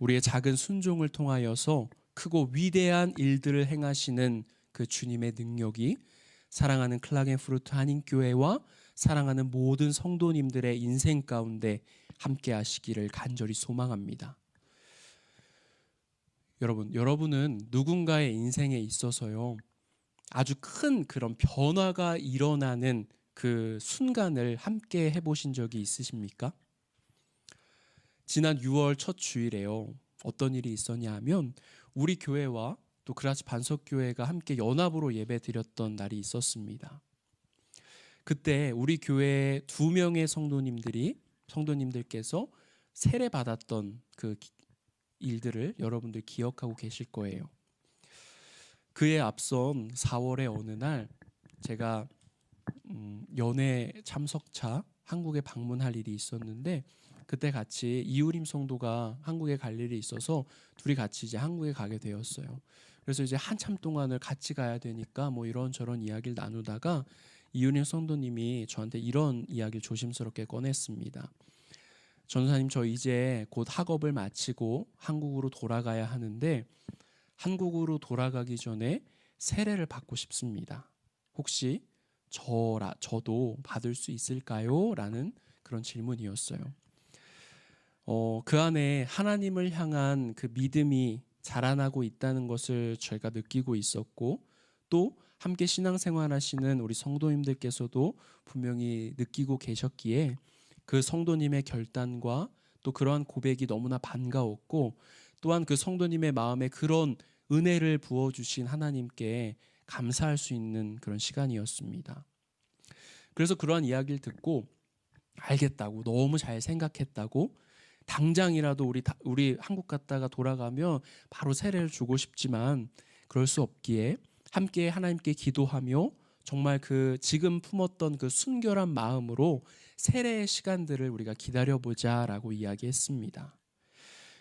우리의 작은 순종을 통하여서 크고 위대한 일들을 행하시는 그 주님의 능력이 사랑하는 클라겐푸르트 한인교회와 사랑하는 모든 성도님들의 인생 가운데 함께 하시기를 간절히 소망합니다. 여러분은 누군가의 인생에 있어서요, 아주 큰 그런 변화가 일어나는 그 순간을 함께 해보신 적이 있으십니까? 지난 6월 첫 주일에요, 어떤 일이 있었냐 하면 우리 교회와 또 그라치 반석교회가 함께 연합으로 예배 드렸던 날이 있었습니다. 그때 우리 교회 2명의 성도님들께서 세례 받았던 그 일들을 여러분들 기억하고 계실 거예요. 그에 앞선 4월의 어느 날 제가 연회 참석차 한국에 방문할 일이 있었는데, 그때 같이 이우림 성도가 한국에 갈 일이 있어서 둘이 같이 이제 한국에 가게 되었어요. 그래서 이제 한참 동안을 같이 가야 되니까 뭐 이런저런 이야기를 나누다가 이우림 성도님이 저한테 이런 이야기를 조심스럽게 꺼냈습니다. 전사님, 저 이제 곧 학업을 마치고 한국으로 돌아가야 하는데 한국으로 돌아가기 전에 세례를 받고 싶습니다. 혹시 저도 받을 수 있을까요? 라는 그런 질문이었어요. 그 안에 하나님을 향한 그 믿음이 자라나고 있다는 것을 제가 느끼고 있었고, 또 함께 신앙생활 하시는 우리 성도님들께서도 분명히 느끼고 계셨기에 그 성도님의 결단과 또 그러한 고백이 너무나 반가웠고, 또한 그 성도님의 마음에 그런 은혜를 부어주신 하나님께 감사할 수 있는 그런 시간이었습니다. 그래서 그러한 이야기를 듣고 알겠다고, 너무 잘 생각했다고, 당장이라도 우리 한국 갔다가 돌아가면 바로 세례를 주고 싶지만 그럴 수 없기에 함께 하나님께 기도하며 정말 그 지금 품었던 그 순결한 마음으로 세례의 시간들을 우리가 기다려보자라고 이야기했습니다.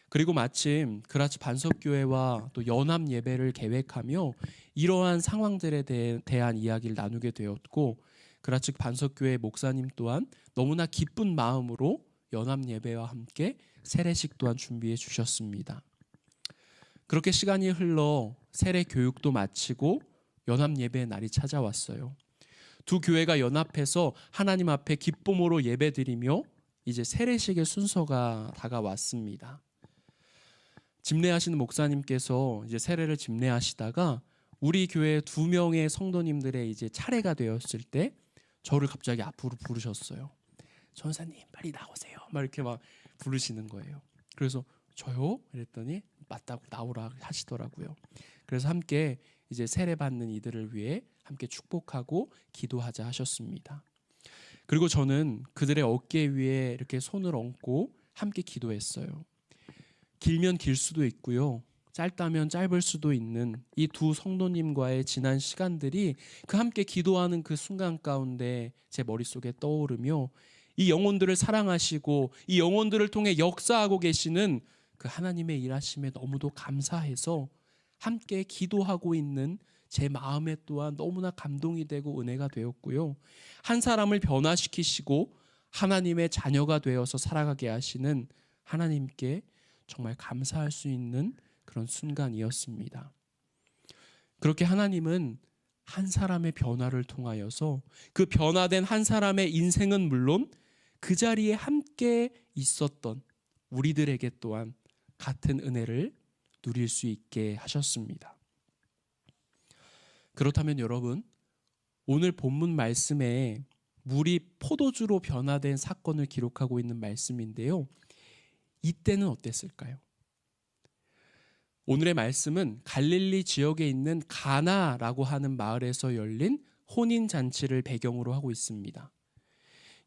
그리고 마침 그라치 반석교회와 또 연합 예배를 계획하며 이러한 상황들에 대한 이야기를 나누게 되었고, 그라치 반석교회 목사님 또한 너무나 기쁜 마음으로 연합 예배와 함께 세례식 또한 준비해 주셨습니다. 그렇게 시간이 흘러 세례 교육도 마치고 연합 예배의 날이 찾아왔어요. 두 교회가 연합해서 하나님 앞에 기쁨으로 예배드리며 이제 세례식의 순서가 다가왔습니다. 집례하시는 목사님께서 이제 세례를 집례하시다가 우리 교회 2명의 성도님들의 이제 차례가 되었을 때 저를 갑자기 앞으로 부르셨어요. 전사님 빨리 나오세요. 막 이렇게 막 부르시는 거예요. 그래서 저요? 이랬더니 맞다고 나오라 하시더라고요. 그래서 함께 이제 세례 받는 이들을 위해 함께 축복하고 기도하자 하셨습니다. 그리고 저는 그들의 어깨 위에 이렇게 손을 얹고 함께 기도했어요. 길면 길 수도 있고요, 짧다면 짧을 수도 있는 이 두 성도님과의 지난 시간들이 그 함께 기도하는 그 순간 가운데 제 머릿속에 떠오르며 이 영혼들을 사랑하시고 이 영혼들을 통해 역사하고 계시는 그 하나님의 일하심에 너무도 감사해서 함께 기도하고 있는 제 마음에 또한 너무나 감동이 되고 은혜가 되었고요. 한 사람을 변화시키시고 하나님의 자녀가 되어서 살아가게 하시는 하나님께 정말 감사할 수 있는 그런 순간이었습니다. 그렇게 하나님은 한 사람의 변화를 통하여서 그 변화된 한 사람의 인생은 물론 그 자리에 함께 있었던 우리들에게 또한 같은 은혜를 누릴 수 있게 하셨습니다. 그렇다면 여러분, 오늘 본문 말씀에 물이 포도주로 변화된 사건을 기록하고 있는 말씀인데요, 이때는 어땠을까요? 오늘의 말씀은 갈릴리 지역에 있는 가나라고 하는 마을에서 열린 혼인잔치를 배경으로 하고 있습니다.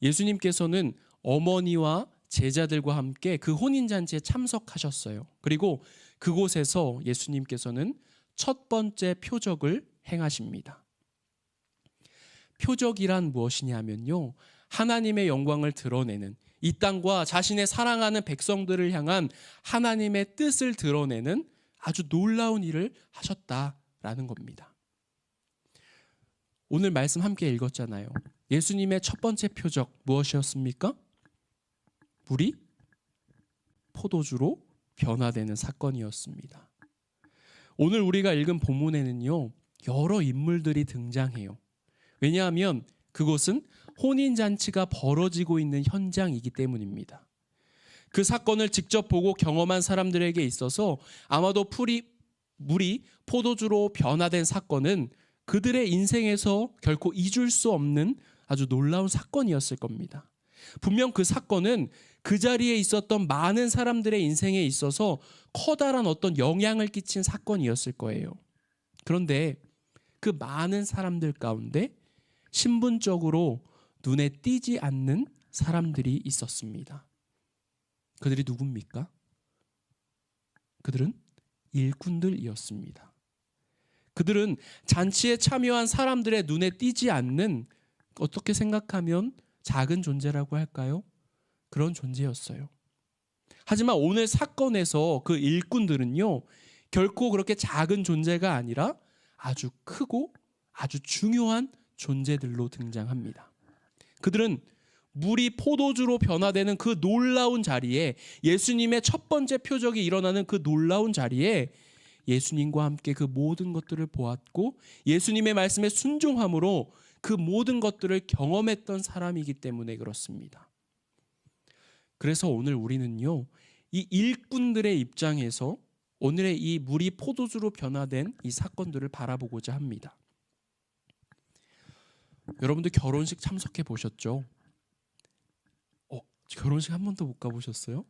예수님께서는 어머니와 제자들과 함께 그 혼인잔치에 참석하셨어요. 그리고 그곳에서 예수님께서는 첫 번째 표적을 행하십니다. 표적이란 무엇이냐면요, 하나님의 영광을 드러내는, 이 땅과 자신의 사랑하는 백성들을 향한 하나님의 뜻을 드러내는 아주 놀라운 일을 하셨다라는 겁니다. 오늘 말씀 함께 읽었잖아요. 예수님의 첫 번째 표적 무엇이었습니까? 물이 포도주로 변화되는 사건이었습니다. 오늘 우리가 읽은 본문에는요, 여러 인물들이 등장해요. 왜냐하면 그곳은 혼인잔치가 벌어지고 있는 현장이기 때문입니다. 그 사건을 직접 보고 경험한 사람들에게 있어서 아마도 물이 포도주로 변화된 사건은 그들의 인생에서 결코 잊을 수 없는 아주 놀라운 사건이었을 겁니다. 분명 그 사건은 그 자리에 있었던 많은 사람들의 인생에 있어서 커다란 어떤 영향을 끼친 사건이었을 거예요. 그런데 그 많은 사람들 가운데 신분적으로 눈에 띄지 않는 사람들이 있었습니다. 그들이 누굽니까? 그들은 일꾼들이었습니다. 그들은 잔치에 참여한 사람들의 눈에 띄지 않는, 어떻게 생각하면 작은 존재라고 할까요? 그런 존재였어요. 하지만 오늘 사건에서 그 일꾼들은요, 결코 그렇게 작은 존재가 아니라 아주 크고 아주 중요한 존재들로 등장합니다. 그들은 물이 포도주로 변화되는 그 놀라운 자리에, 예수님의 첫 번째 표적이 일어나는 그 놀라운 자리에 예수님과 함께 그 모든 것들을 보았고 예수님의 말씀에 순종함으로 그 모든 것들을 경험했던 사람이기 때문에 그렇습니다. 그래서 오늘 우리는요, 이 일꾼들의 입장에서 오늘의 이 물이 포도주로 변화된 이 사건들을 바라보고자 합니다. 여러분들 결혼식 참석해 보셨죠? 결혼식 한 번도 못 가보셨어요?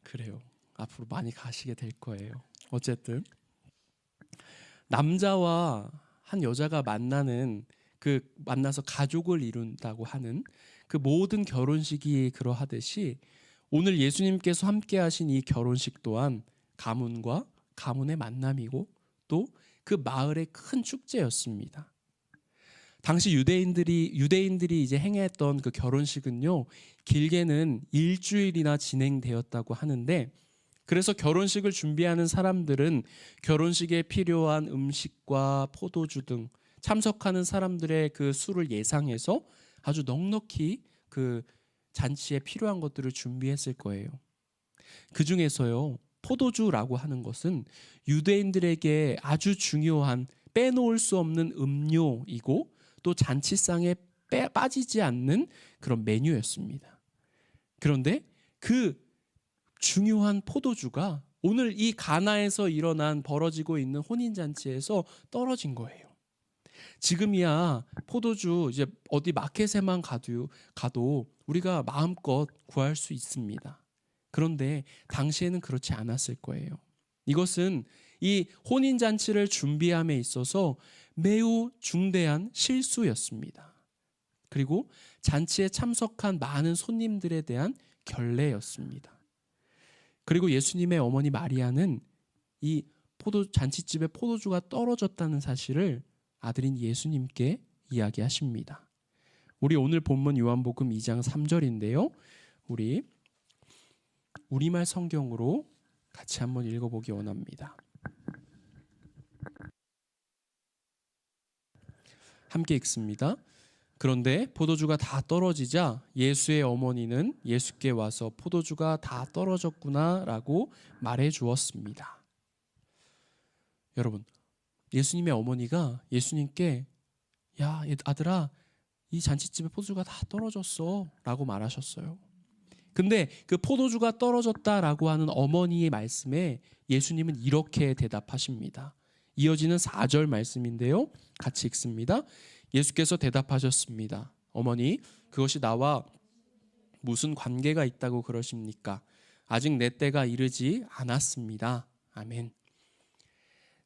그래요. 앞으로 많이 가시게 될 거예요. 어쨌든 남자와 한 여자가 만나서 가족을 이룬다고 하는 그 모든 결혼식이 그러하듯이 오늘 예수님께서 함께 하신 이 결혼식 또한 가문과 가문의 만남이고 또 그 마을의 큰 축제였습니다. 당시 유대인들이 이제 행했던 그 결혼식은요, 길게는 일주일이나 진행되었다고 하는데, 그래서 결혼식을 준비하는 사람들은 결혼식에 필요한 음식과 포도주 등 참석하는 사람들의 그 수를 예상해서 아주 넉넉히 그 잔치에 필요한 것들을 준비했을 거예요. 그 중에서요, 포도주라고 하는 것은 유대인들에게 아주 중요한 빼놓을 수 없는 음료이고 또 잔치상에 빠지지 않는 그런 메뉴였습니다. 그런데 그 중요한 포도주가 오늘 이 가나에서 벌어지고 있는 혼인잔치에서 떨어진 거예요. 지금이야 포도주 이제 어디 마켓에만 가도 우리가 마음껏 구할 수 있습니다. 그런데 당시에는 그렇지 않았을 거예요. 이것은 이 혼인잔치를 준비함에 있어서 매우 중대한 실수였습니다. 그리고 잔치에 참석한 많은 손님들에 대한 결례였습니다. 그리고 예수님의 어머니 마리아는 이 잔치집에 포도주가 떨어졌다는 사실을 아들인 예수님께 이야기하십니다. 우리 오늘 본문 요한복음 2장 3절인데요. 우리 우리말 성경으로 같이 한번 읽어보기 원합니다. 함께 읽습니다. 그런데 포도주가 다 떨어지자 예수의 어머니는 예수께 와서 포도주가 다 떨어졌구나 라고 말해 주었습니다. 여러분, 예수님의 어머니가 예수님께 야 아들아, 이 잔치집에 포도주가 다 떨어졌어 라고 말하셨어요. 근데 그 포도주가 떨어졌다라고 하는 어머니의 말씀에 예수님은 이렇게 대답하십니다. 이어지는 4절 말씀인데요. 같이 읽습니다. 예수께서 대답하셨습니다. 어머니, 그것이 나와 무슨 관계가 있다고 그러십니까? 아직 내 때가 이르지 않았습니다. 아멘.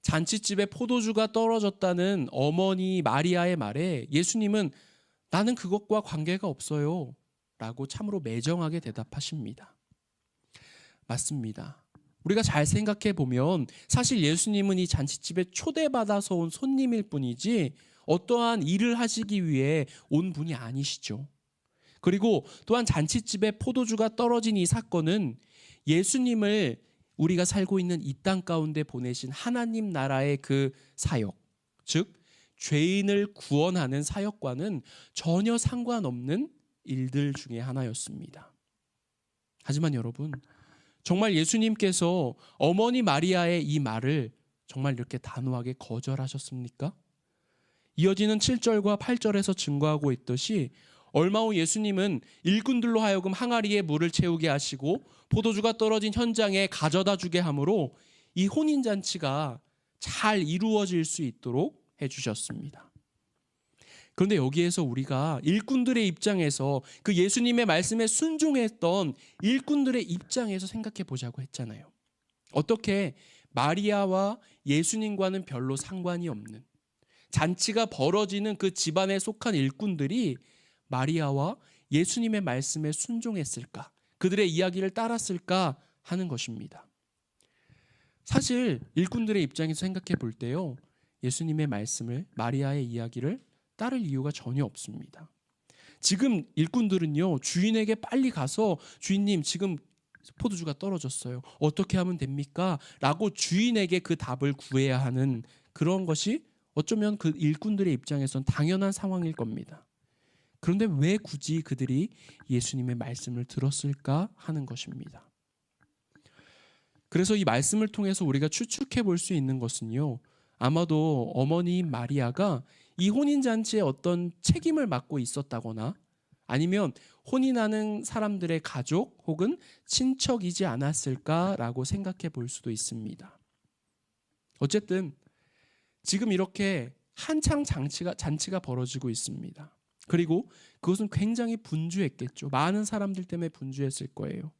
잔치집에 포도주가 떨어졌다는 어머니 마리아의 말에 예수님은 나는 그것과 관계가 없어요 라고 참으로 매정하게 대답하십니다. 맞습니다. 우리가 잘 생각해 보면 사실 예수님은 이 잔치집에 초대받아서 온 손님일 뿐이지 어떠한 일을 하시기 위해 온 분이 아니시죠. 그리고 또한 잔치집에 포도주가 떨어진 이 사건은 예수님을 우리가 살고 있는 이 땅 가운데 보내신 하나님 나라의 그 사역, 즉 죄인을 구원하는 사역과는 전혀 상관없는 일들 중에 하나였습니다. 하지만 여러분, 정말 예수님께서 어머니 마리아의 이 말을 정말 이렇게 단호하게 거절하셨습니까? 이어지는 7절과 8절에서 증거하고 있듯이 얼마 후 예수님은 일꾼들로 하여금 항아리에 물을 채우게 하시고 포도주가 떨어진 현장에 가져다 주게 하므로 이 혼인잔치가 잘 이루어질 수 있도록 해주셨습니다. 그런데 여기에서 우리가 일꾼들의 입장에서 그 예수님의 말씀에 순종했던 일꾼들의 입장에서 생각해 보자고 했잖아요. 어떻게 마리아와 예수님과는 별로 상관이 없는 잔치가 벌어지는 그 집안에 속한 일꾼들이 마리아와 예수님의 말씀에 순종했을까? 그들의 이야기를 따랐을까 하는 것입니다. 사실 일꾼들의 입장에서 생각해 볼 때요, 예수님의 말씀을, 마리아의 이야기를 따를 이유가 전혀 없습니다. 지금 일꾼들은요, 주인에게 빨리 가서 주인님 지금 포도주가 떨어졌어요. 어떻게 하면 됩니까? 라고 주인에게 그 답을 구해야 하는 그런 것이 어쩌면 그 일꾼들의 입장에선 당연한 상황일 겁니다. 그런데 왜 굳이 그들이 예수님의 말씀을 들었을까 하는 것입니다. 그래서 이 말씀을 통해서 우리가 추측해 볼 수 있는 것은요, 아마도 어머니인 마리아가 이 혼인잔치에 어떤 책임을 맡고 있었다거나 아니면 혼인하는 사람들의 가족 혹은 친척이지 않았을까라고 생각해 볼 수도 있습니다. 어쨌든 지금 이렇게 한창 잔치가 벌어지고 있습니다. 그리고 그것은 굉장히 분주했겠죠. 많은 사람들 때문에 분주했을 거예요.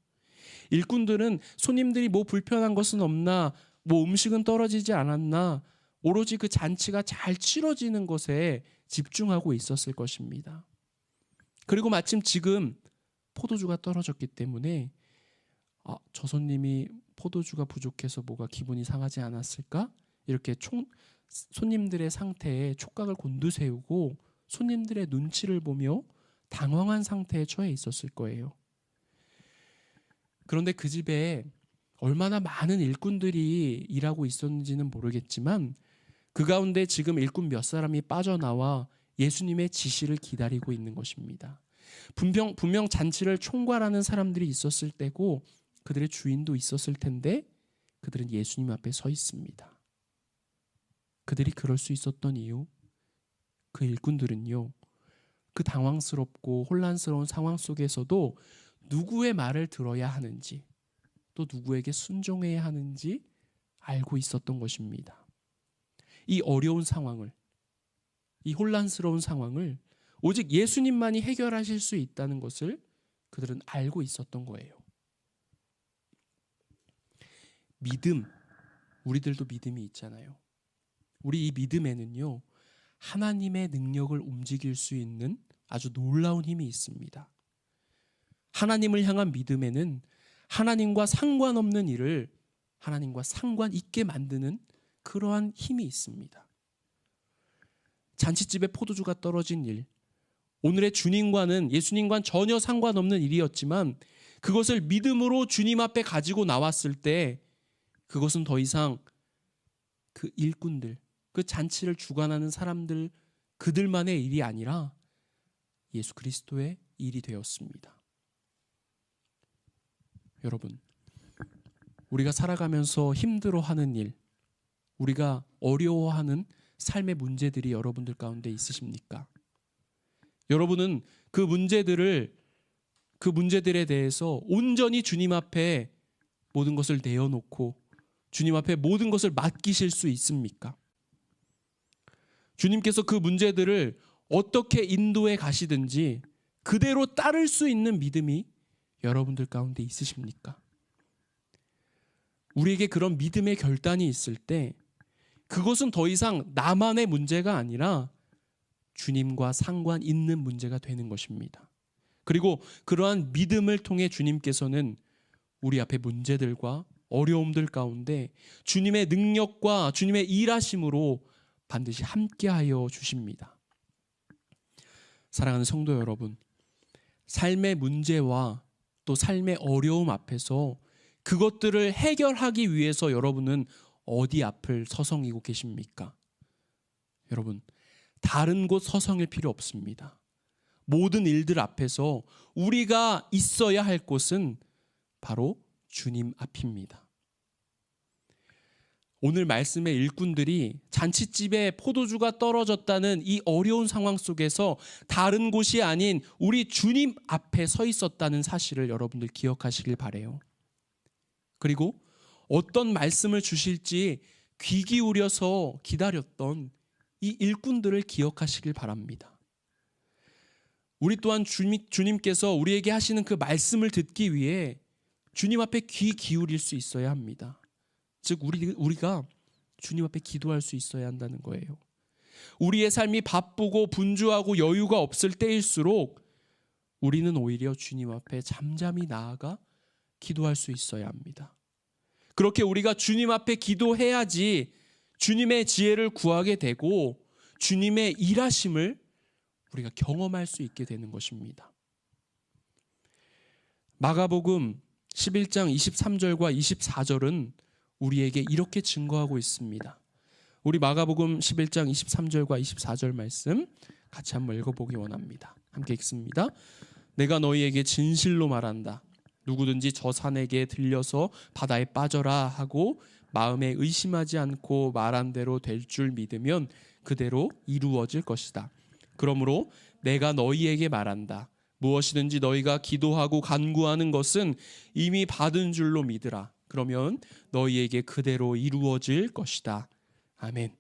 일꾼들은 손님들이 뭐 불편한 것은 없나, 뭐 음식은 떨어지지 않았나, 오로지 그 잔치가 잘 치러지는 것에 집중하고 있었을 것입니다. 그리고 마침 지금 포도주가 떨어졌기 때문에 저 손님이 포도주가 부족해서 뭐가 기분이 상하지 않았을까? 이렇게 손님들의 상태에 촉각을 곤두세우고 손님들의 눈치를 보며 당황한 상태에 처해 있었을 거예요. 그런데 그 집에 얼마나 많은 일꾼들이 일하고 있었는지는 모르겠지만 그 가운데 지금 일꾼 몇 사람이 빠져나와 예수님의 지시를 기다리고 있는 것입니다. 분명 잔치를 총괄하는 사람들이 있었을 때고 그들의 주인도 있었을 텐데 그들은 예수님 앞에 서 있습니다. 그들이 그럴 수 있었던 이유, 그 일꾼들은요, 그 당황스럽고 혼란스러운 상황 속에서도 누구의 말을 들어야 하는지 또 누구에게 순종해야 하는지 알고 있었던 것입니다. 이 어려운 상황을, 이 혼란스러운 상황을 오직 예수님만이 해결하실 수 있다는 것을 그들은 알고 있었던 거예요. 믿음, 우리들도 믿음이 있잖아요. 우리 이 믿음에는요, 하나님의 능력을 움직일 수 있는 아주 놀라운 힘이 있습니다. 하나님을 향한 믿음에는 하나님과 상관없는 일을 하나님과 상관 있게 만드는 그러한 힘이 있습니다. 잔치집에 포도주가 떨어진 일, 오늘의 주님과는, 예수님과는 전혀 상관없는 일이었지만 그것을 믿음으로 주님 앞에 가지고 나왔을 때 그것은 더 이상 그 일꾼들, 그 잔치를 주관하는 사람들, 그들만의 일이 아니라 예수 그리스도의 일이 되었습니다. 여러분, 우리가 살아가면서 힘들어하는 일, 우리가 어려워하는 삶의 문제들이 여러분들 가운데 있으십니까? 여러분은 그 문제들에 대해서 온전히 주님 앞에 모든 것을 내어놓고 주님 앞에 모든 것을 맡기실 수 있습니까? 주님께서 그 문제들을 어떻게 인도해 가시든지 그대로 따를 수 있는 믿음이 여러분들 가운데 있으십니까? 우리에게 그런 믿음의 결단이 있을 때 그것은 더 이상 나만의 문제가 아니라 주님과 상관 있는 문제가 되는 것입니다. 그리고 그러한 믿음을 통해 주님께서는 우리 앞에 문제들과 어려움들 가운데 주님의 능력과 주님의 일하심으로 반드시 함께하여 주십니다. 사랑하는 성도 여러분, 삶의 문제와 또 삶의 어려움 앞에서 그것들을 해결하기 위해서 여러분은 어디 앞을 서성이고 계십니까? 여러분, 다른 곳 서성일 필요 없습니다. 모든 일들 앞에서 우리가 있어야 할 곳은 바로 주님 앞입니다. 오늘 말씀의 일꾼들이 잔칫집에 포도주가 떨어졌다는 이 어려운 상황 속에서 다른 곳이 아닌 우리 주님 앞에 서 있었다는 사실을 여러분들 기억하시길 바라요. 그리고 어떤 말씀을 주실지 귀 기울여서 기다렸던 이 일꾼들을 기억하시길 바랍니다. 우리 또한 주님께서 우리에게 하시는 그 말씀을 듣기 위해 주님 앞에 귀 기울일 수 있어야 합니다. 즉 우리가 주님 앞에 기도할 수 있어야 한다는 거예요. 우리의 삶이 바쁘고 분주하고 여유가 없을 때일수록 우리는 오히려 주님 앞에 잠잠히 나아가 기도할 수 있어야 합니다. 그렇게 우리가 주님 앞에 기도해야지 주님의 지혜를 구하게 되고 주님의 일하심을 우리가 경험할 수 있게 되는 것입니다. 마가복음 11장 23절과 24절은 우리에게 이렇게 증거하고 있습니다. 우리 마가복음 11장 23절과 24절 말씀 같이 한번 읽어보기 원합니다. 함께 읽습니다. 내가 너희에게 진실로 말한다. 누구든지 저 산에게 들려서 바다에 빠져라 하고 마음에 의심하지 않고 말한 대로 될 줄 믿으면 그대로 이루어질 것이다. 그러므로 내가 너희에게 말한다. 무엇이든지 너희가 기도하고 간구하는 것은 이미 받은 줄로 믿으라. 그러면 너희에게 그대로 이루어질 것이다. 아멘.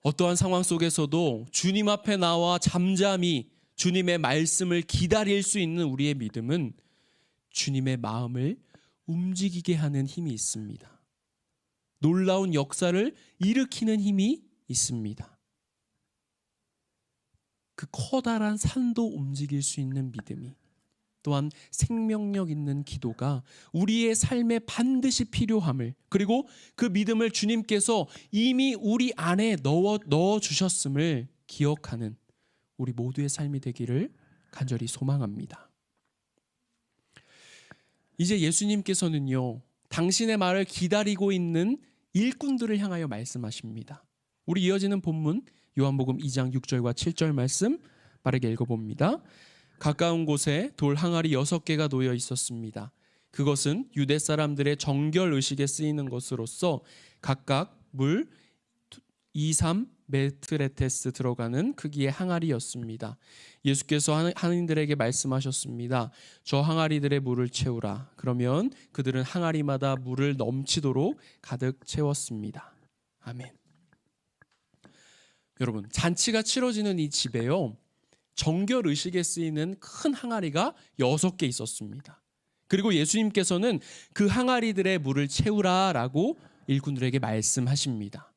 어떠한 상황 속에서도 주님 앞에 나와 잠잠히 주님의 말씀을 기다릴 수 있는 우리의 믿음은 주님의 마음을 움직이게 하는 힘이 있습니다. 놀라운 역사를 일으키는 힘이 있습니다. 그 커다란 산도 움직일 수 있는 믿음이, 또한 생명력 있는 기도가 우리의 삶에 반드시 필요함을, 그리고 그 믿음을 주님께서 이미 우리 안에 넣어 주셨음을 기억하는 우리 모두의 삶이 되기를 간절히 소망합니다. 이제 예수님께서는요, 당신의 말을 기다리고 있는 일꾼들을 향하여 말씀하십니다. 우리 이어지는 본문 요한복음 2장 6절과 7절 말씀 빠르게 읽어봅니다. 가까운 곳에 돌 항아리 6개가 놓여 있었습니다. 그것은 유대 사람들의 정결 의식에 쓰이는 것으로서 각각 물 2-3메트레테스 들어가는 크기의 항아리였습니다. 예수께서 한인들에게 말씀하셨습니다. 저 항아리들의 물을 채우라. 그러면 그들은 항아리마다 물을 넘치도록 가득 채웠습니다. 아멘. 여러분, 잔치가 치러지는 이 집에요, 정결 의식에 쓰이는 큰 항아리가 6개 있었습니다. 그리고 예수님께서는 그 항아리들의 물을 채우라라고 일꾼들에게 말씀하십니다.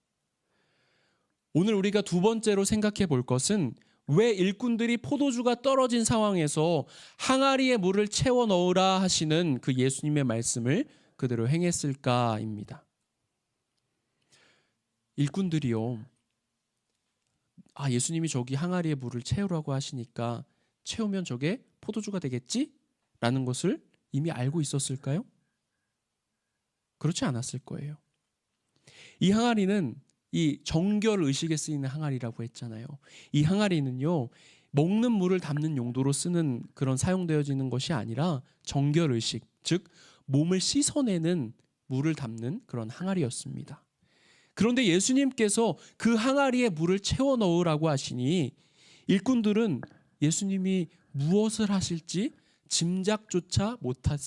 오늘 우리가 두 번째로 생각해 볼 것은 왜 일꾼들이 포도주가 떨어진 상황에서 항아리에 물을 채워 넣으라 하시는 그 예수님의 말씀을 그대로 행했을까입니다. 일꾼들이요, 예수님이 저기 항아리에 물을 채우라고 하시니까 채우면 저게 포도주가 되겠지? 라는 것을 이미 알고 있었을까요? 그렇지 않았을 거예요. 이 항아리는 이 정결 의식에 쓰이는 항아리라고 했잖아요. 이 항아리는요, 먹는 물을 담는 용도로 쓰는 그런 사용되어지는 것이 아니라 정결 의식, 즉 몸을 씻어내는 물을 담는 그런 항아리였습니다. 그런데 예수님께서 그 항아리에 물을 채워 넣으라고 하시니 일꾼들은 예수님이 무엇을 하실지 짐작조차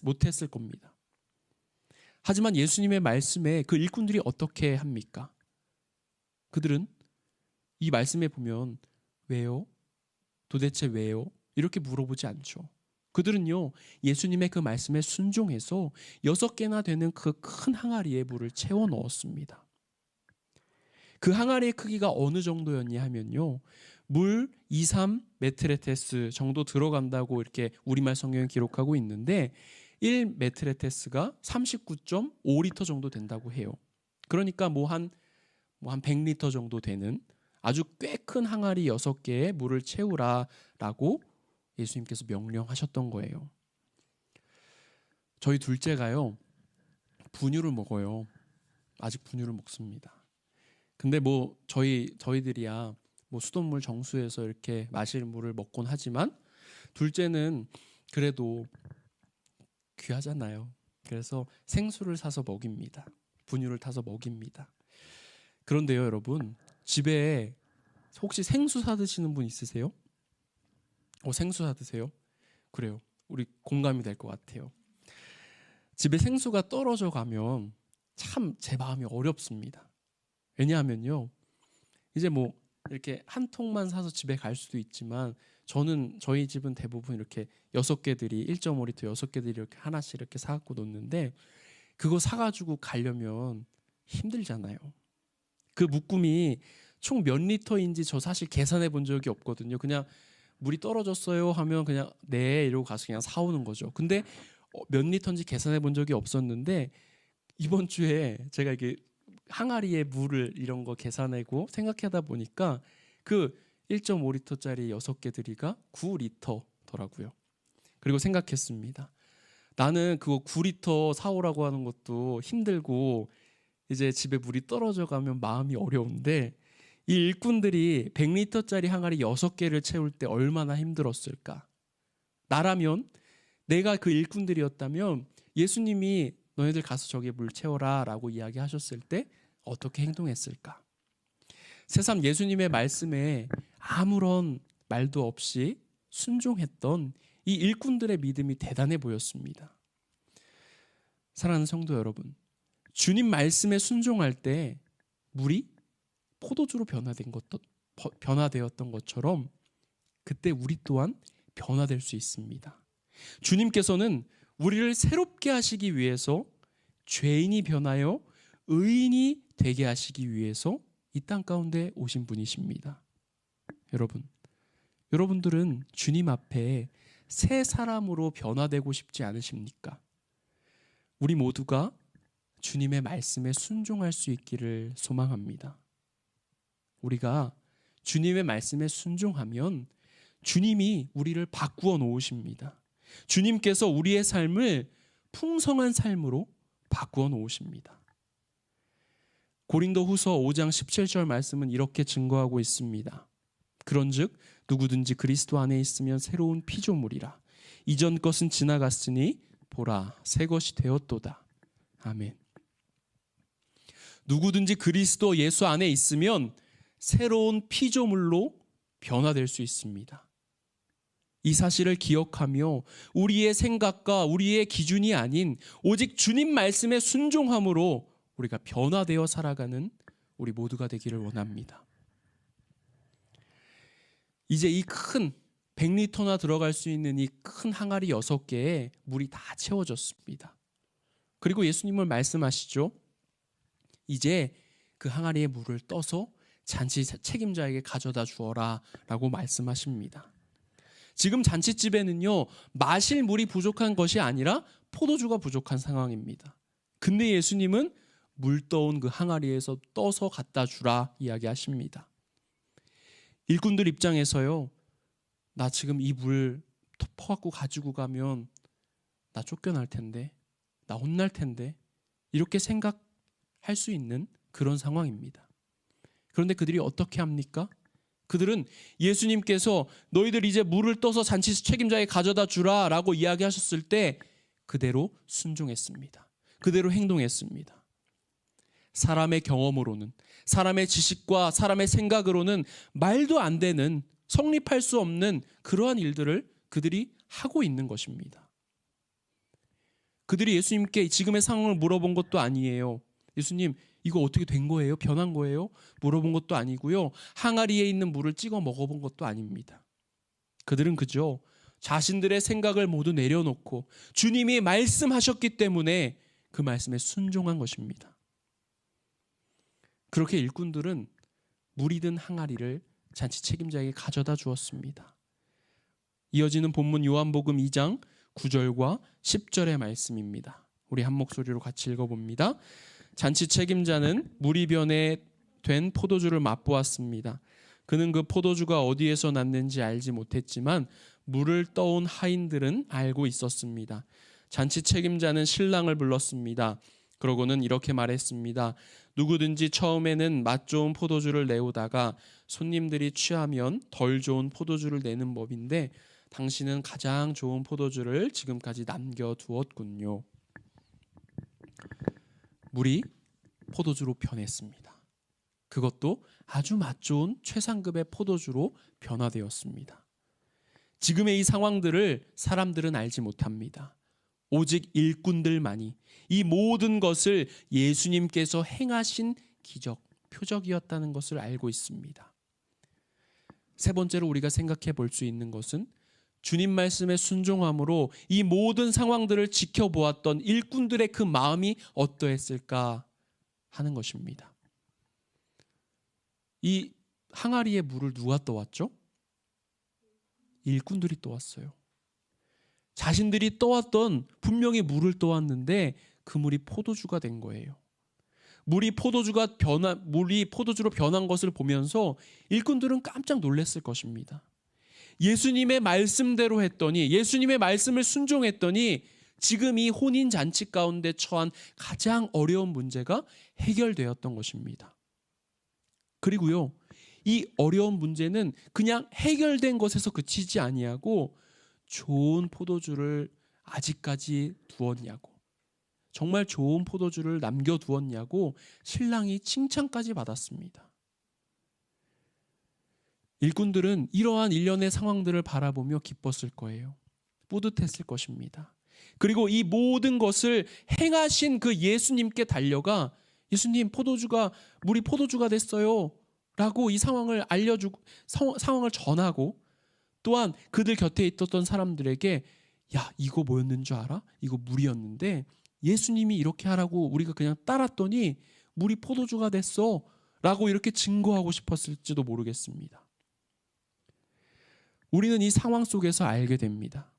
못했을 겁니다. 하지만 예수님의 말씀에 그 일꾼들이 어떻게 합니까? 그들은 이 말씀에 보면 왜요? 도대체 왜요? 이렇게 물어보지 않죠. 그들은요, 예수님의 그 말씀에 순종해서 6개나 되는 그 큰 항아리에 물을 채워 넣었습니다. 그 항아리의 크기가 어느 정도였냐 하면요, 물 2-3메트레테스 정도 들어간다고 이렇게 우리말 성경에 기록하고 있는데 1메트레테스가 39.5리터 정도 된다고 해요. 그러니까 한 100리터 정도 되는 아주 꽤 큰 항아리 6개에 물을 채우라라고 예수님께서 명령하셨던 거예요. 저희 둘째가요, 분유를 먹어요. 아직 분유를 먹습니다. 근데 저희들이야 수돗물 정수해서 이렇게 마실 물을 먹곤 하지만 둘째는 그래도 귀하잖아요. 그래서 생수를 사서 먹입니다. 분유를 타서 먹입니다. 그런데요, 여러분, 집에 혹시 생수 사 드시는 분 있으세요? 생수 사 드세요? 그래요. 우리 공감이 될 것 같아요. 집에 생수가 떨어져 가면 참 제 마음이 어렵습니다. 왜냐하면요, 이제 뭐 이렇게 한 통만 사서 집에 갈 수도 있지만 저희 집은 대부분 이렇게 6개들이 1.5리터 6개들이 이렇게 하나씩 이렇게 사갖고 놓는데, 그거 사가지고 가려면 힘들잖아요. 그 묶음이 총 몇 리터인지 저 사실 계산해 본 적이 없거든요. 그냥 물이 떨어졌어요 하면 그냥 네 이러고 가서 그냥 사오는 거죠. 근데 몇 리터인지 계산해 본 적이 없었는데, 이번 주에 제가 이게 항아리에 물을 이런 거 계산하고 생각하다 보니까 그 1.5리터짜리 6개들이가 9리터더라고요. 그리고 생각했습니다. 나는 그거 9리터 사오라고 하는 것도 힘들고 이제 집에 물이 떨어져 가면 마음이 어려운데, 이 일꾼들이 100리터짜리 항아리 6개를 채울 때 얼마나 힘들었을까? 나라면, 내가 그 일꾼들이었다면 예수님이 너희들 가서 저기에 물 채워라 라고 이야기하셨을 때 어떻게 행동했을까? 새삼 예수님의 말씀에 아무런 말도 없이 순종했던 이 일꾼들의 믿음이 대단해 보였습니다. 사랑하는 성도 여러분, 주님 말씀에 순종할 때 물이 포도주로 변화되었던 것처럼 그때 우리 또한 변화될 수 있습니다. 주님께서는 우리를 새롭게 하시기 위해서 죄인이 변하여 의인이 되게 하시기 위해서 이 땅 가운데 오신 분이십니다. 여러분들은 주님 앞에 새 사람으로 변화되고 싶지 않으십니까? 우리 모두가 주님의 말씀에 순종할 수 있기를 소망합니다. 우리가 주님의 말씀에 순종하면 주님이 우리를 바꾸어 놓으십니다. 주님께서 우리의 삶을 풍성한 삶으로 바꾸어 놓으십니다. 고린도후서 5장 17절 말씀은 이렇게 증거하고 있습니다. 그런즉 누구든지 그리스도 안에 있으면 새로운 피조물이라. 이전 것은 지나갔으니 보라 새 것이 되었도다. 아멘. 누구든지 그리스도 예수 안에 있으면 새로운 피조물로 변화될 수 있습니다. 이 사실을 기억하며 우리의 생각과 우리의 기준이 아닌 오직 주님 말씀에 순종함으로 우리가 변화되어 살아가는 우리 모두가 되기를 원합니다. 이제 이 큰 100리터나 들어갈 수 있는 이 큰 항아리 6개에 물이 다 채워졌습니다. 그리고 예수님은 말씀하시죠. 이제 그 항아리에 물을 떠서 잔치 책임자에게 가져다 주어라 라고 말씀하십니다. 지금 잔치집에는요, 마실 물이 부족한 것이 아니라 포도주가 부족한 상황입니다. 근데 예수님은 물 떠온 그 항아리에서 떠서 갖다 주라 이야기하십니다. 일꾼들 입장에서요, 나 지금 이 물 퍼갖고 가지고 가면 나 쫓겨날 텐데, 나 혼날 텐데, 이렇게 생각할 수 있는 그런 상황입니다. 그런데 그들이 어떻게 합니까? 그들은 예수님께서 너희들 이제 물을 떠서 잔치 책임자에게 가져다 주라 라고 이야기하셨을 때 그대로 순종했습니다. 그대로 행동했습니다. 사람의 경험으로는, 사람의 지식과 사람의 생각으로는 말도 안 되는, 성립할 수 없는 그러한 일들을 그들이 하고 있는 것입니다. 그들이 예수님께 지금의 상황을 물어본 것도 아니에요. 예수님, 이거 어떻게 된 거예요? 변한 거예요? 물어본 것도 아니고요. 항아리에 있는 물을 찍어 먹어본 것도 아닙니다. 그들은 그저 자신들의 생각을 모두 내려놓고 주님이 말씀하셨기 때문에 그 말씀에 순종한 것입니다. 그렇게 일꾼들은 물이 든 항아리를 잔치 책임자에게 가져다 주었습니다. 이어지는 본문 요한복음 2장 9절과 10절의 말씀입니다. 우리 한 목소리로 같이 읽어봅니다. 잔치 책임자는 물이 변해된 포도주를 맛보았습니다. 그는 그 포도주가 어디에서 났는지 알지 못했지만 물을 떠온 하인들은 알고 있었습니다. 잔치 책임자는 신랑을 불렀습니다. 그러고는 이렇게 말했습니다. 누구든지 처음에는 맛 좋은 포도주를 내오다가 손님들이 취하면 덜 좋은 포도주를 내는 법인데 당신은 가장 좋은 포도주를 지금까지 남겨두었군요. 물이 포도주로 변했습니다. 그것도 아주 맛 좋은 최상급의 포도주로 변화되었습니다. 지금의 이 상황들을 사람들은 알지 못합니다. 오직 일꾼들만이 이 모든 것을 예수님께서 행하신 기적, 표적이었다는 것을 알고 있습니다. 세 번째로 우리가 생각해 볼 수 있는 것은 주님 말씀에 순종함으로 이 모든 상황들을 지켜보았던 일꾼들의 그 마음이 어떠했을까 하는 것입니다. 이 항아리에 물을 누가 떠왔죠? 일꾼들이 떠왔어요. 자신들이 떠왔던, 분명히 물을 떠왔는데 그 물이 포도주가 된 거예요. 물이 포도주로 변한 것을 보면서 일꾼들은 깜짝 놀랐을 것입니다. 예수님의 말씀대로 했더니, 예수님의 말씀을 순종했더니 지금 이 혼인 잔치 가운데 처한 가장 어려운 문제가 해결되었던 것입니다. 그리고요, 이 어려운 문제는 그냥 해결된 것에서 그치지 아니하고 좋은 포도주를 아직까지 두었냐고, 정말 좋은 포도주를 남겨두었냐고 신랑이 칭찬까지 받았습니다. 일꾼들은 이러한 일련의 상황들을 바라보며 기뻤을 거예요. 뿌듯했을 것입니다. 그리고 이 모든 것을 행하신 그 예수님께 달려가, 예수님, 물이 포도주가 됐어요 라고 이 상황을 상황을 전하고, 또한 그들 곁에 있었던 사람들에게, 야, 이거 뭐였는 줄 알아? 이거 물이었는데 예수님이 이렇게 하라고 우리가 그냥 따랐더니 물이 포도주가 됐어 라고 이렇게 증거하고 싶었을지도 모르겠습니다. 우리는 이 상황 속에서 알게 됩니다.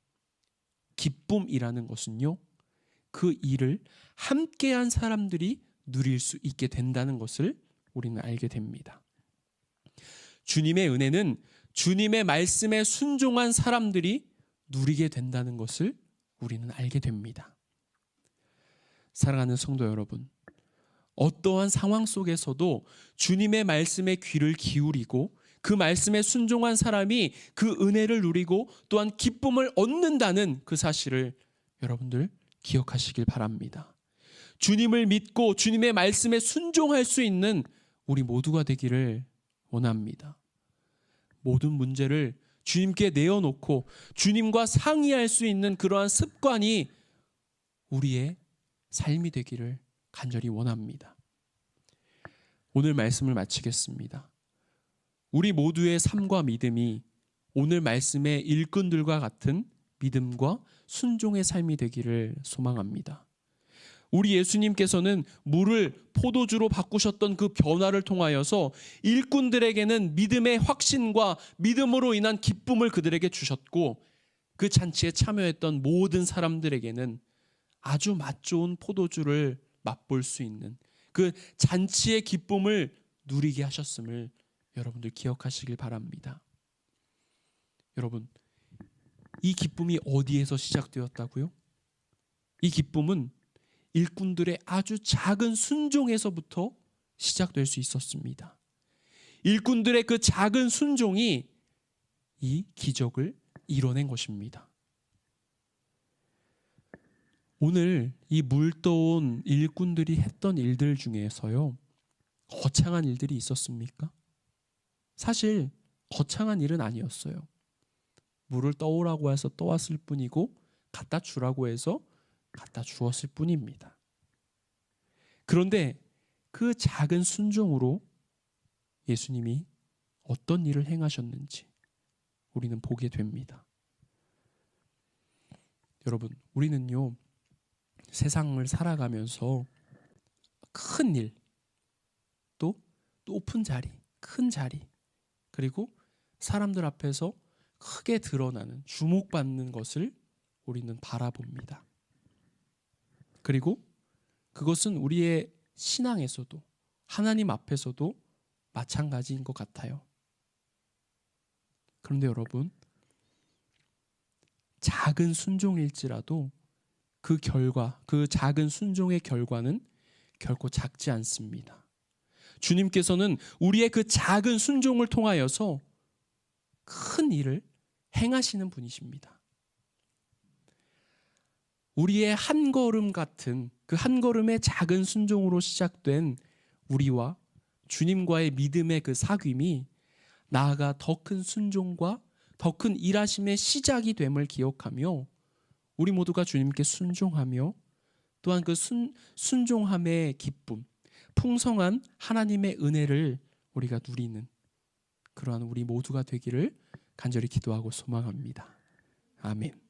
기쁨이라는 것은요, 그 일을 함께한 사람들이 누릴 수 있게 된다는 것을 우리는 알게 됩니다. 주님의 은혜는 주님의 말씀에 순종한 사람들이 누리게 된다는 것을 우리는 알게 됩니다. 사랑하는 성도 여러분, 어떠한 상황 속에서도 주님의 말씀에 귀를 기울이고 그 말씀에 순종한 사람이 그 은혜를 누리고 또한 기쁨을 얻는다는 그 사실을 여러분들 기억하시길 바랍니다. 주님을 믿고 주님의 말씀에 순종할 수 있는 우리 모두가 되기를 원합니다. 모든 문제를 주님께 내어놓고 주님과 상의할 수 있는 그러한 습관이 우리의 삶이 되기를 간절히 원합니다. 오늘 말씀을 마치겠습니다. 우리 모두의 삶과 믿음이 오늘 말씀의 일꾼들과 같은 믿음과 순종의 삶이 되기를 소망합니다. 우리 예수님께서는 물을 포도주로 바꾸셨던 그 변화를 통하여서 일꾼들에게는 믿음의 확신과 믿음으로 인한 기쁨을 그들에게 주셨고, 그 잔치에 참여했던 모든 사람들에게는 아주 맛 좋은 포도주를 맛볼 수 있는 그 잔치의 기쁨을 누리게 하셨음을 여러분들 기억하시길 바랍니다. 여러분, 이 기쁨이 어디에서 시작되었다고요? 이 기쁨은 일꾼들의 아주 작은 순종에서부터 시작될 수 있었습니다. 일꾼들의 그 작은 순종이 이 기적을 이뤄낸 것입니다. 오늘 이 물떠온 일꾼들이 했던 일들 중에서요, 거창한 일들이 있었습니까? 사실 거창한 일은 아니었어요. 물을 떠오라고 해서 떠왔을 뿐이고 갖다 주라고 해서 갖다 주었을 뿐입니다. 그런데 그 작은 순종으로 예수님이 어떤 일을 행하셨는지 우리는 보게 됩니다. 여러분, 우리는요, 세상을 살아가면서 큰 일, 또 높은 자리, 큰 자리, 그리고 사람들 앞에서 크게 드러나는, 주목받는 것을 우리는 바라봅니다. 그리고 그것은 우리의 신앙에서도, 하나님 앞에서도 마찬가지인 것 같아요. 그런데 여러분, 작은 순종일지라도 그 결과, 그 작은 순종의 결과는 결코 작지 않습니다. 주님께서는 우리의 그 작은 순종을 통하여서 큰 일을 행하시는 분이십니다. 우리의 한 걸음 같은 그 한 걸음의 작은 순종으로 시작된 우리와 주님과의 믿음의 그 사귐이 나아가 더 큰 순종과 더 큰 일하심의 시작이 됨을 기억하며 우리 모두가 주님께 순종하며 또한 그 순종함의 기쁨, 풍성한 하나님의 은혜를 우리가 누리는 그러한 우리 모두가 되기를 간절히 기도하고 소망합니다. 아멘.